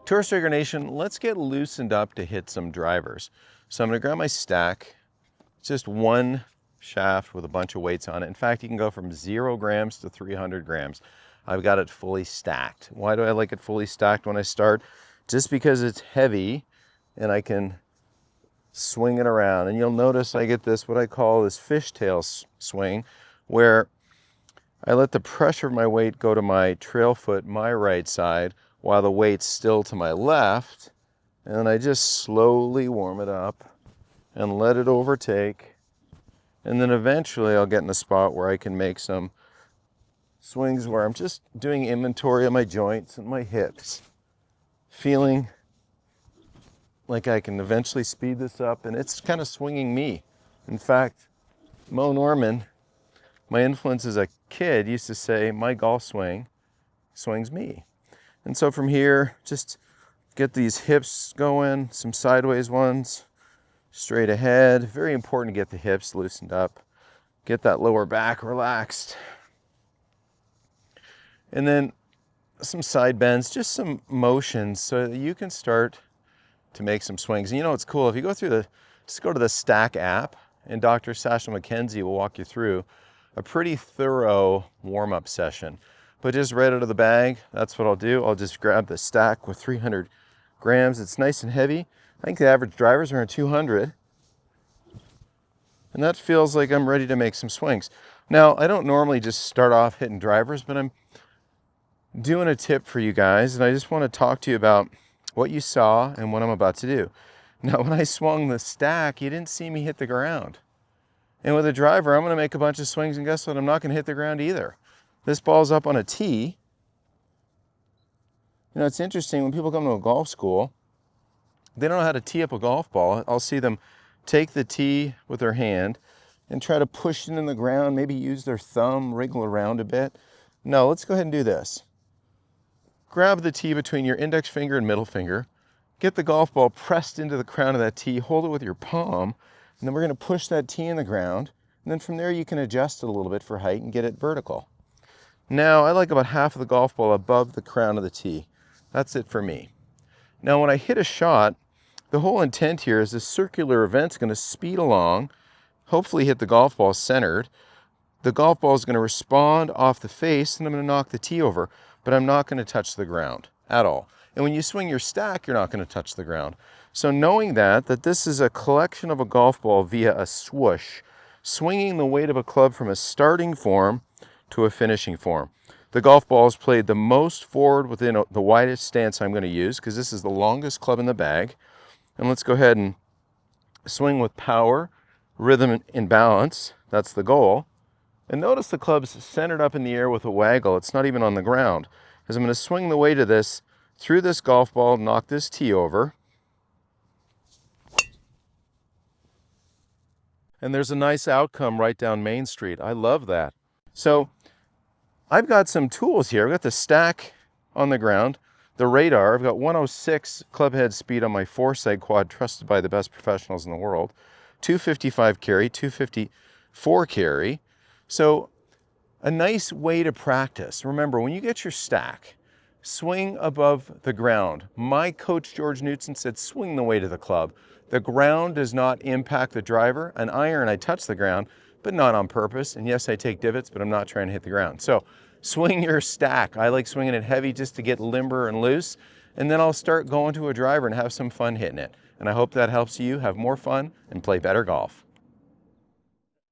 Tourist Striker Nation, let's get loosened up to hit some drivers. So I'm gonna grab my stack. It's just one shaft with a bunch of weights on it. In fact, you can go from 0 grams to 300 grams. I've got it fully stacked. Why do I like it fully stacked when I start? Just because it's heavy and I can swing it around. And you'll notice I get this, what I call this fishtail swing, where I let the pressure of my weight go to my trail foot, my right side, while the weight's still to my left. And then I just slowly warm it up and let it overtake. And then eventually I'll get in a spot where I can make some swings where I'm just doing inventory of my joints and my hips, feeling like I can eventually speed this up, and it's kind of swinging me. In fact, Mo Norman, my influence as a kid, used to say, my golf swing swings me. And so from here, just get these hips going, some sideways ones, straight ahead. Very important to get the hips loosened up, get that lower back relaxed. And then some side bends, just some motions so that you can start to make some swings. And you know what's cool? If you go through just go to the Stack app, and Dr. Sasha McKenzie will walk you through a pretty thorough warm-up session. But just right out of the bag, that's what I'll do. I'll just grab the stack with 300 grams. It's nice and heavy. I think the average drivers are around 200. And that feels like I'm ready to make some swings. Now, I don't normally just start off hitting drivers, but I'm doing a tip for you guys, and I just want to talk to you about what you saw and what I'm about to do. Now, when I swung the stack, you didn't see me hit the ground. And with a driver, I'm going to make a bunch of swings, and guess what? I'm not going to hit the ground either. This ball's up on a tee. You know, it's interesting, when people come to a golf school, they don't know how to tee up a golf ball. I'll see them take the tee with their hand and try to push it in the ground, maybe use their thumb, wriggle around a bit. No, let's go ahead and do this. Grab the tee between your index finger and middle finger. Get the golf ball pressed into the crown of that tee. Hold it with your palm. And then we're going to push that tee in the ground. And then from there you can adjust it a little bit for height and get it vertical. Now, I like about half of the golf ball above the crown of the tee. That's it for me. Now, when I hit a shot, the whole intent here is this circular event's going to speed along, hopefully hit the golf ball centered. The golf ball is going to respond off the face, and I'm going to knock the tee over, but I'm not going to touch the ground at all. And when you swing your stack, you're not going to touch the ground. So knowing that this is a collection of a golf ball via a swoosh, swinging the weight of a club from a starting form to a finishing form. The golf ball is played the most forward within the widest stance I'm going to use, because this is the longest club in the bag. And let's go ahead and swing with power, rhythm, and balance. That's the goal. And notice the club's centered up in the air with a waggle. It's not even on the ground. As I'm going to swing the weight of this through this golf ball, knock this tee over. And there's a nice outcome right down Main Street. I love that. So I've got some tools here. I've got the stack on the ground, the radar. I've got 106 club head speed on my Foresight quad, trusted by the best professionals in the world. 255 carry, 254 carry. So a nice way to practice. Remember, when you get your stack, swing above the ground. My coach, George Knudson, said swing the weight of the club. The ground does not impact the driver. An iron, I touch the ground, but not on purpose. And yes, I take divots, but I'm not trying to hit the ground. So swing your stack. I like swinging it heavy just to get limber and loose. And then I'll start going to a driver and have some fun hitting it. And I hope that helps you have more fun and play better golf.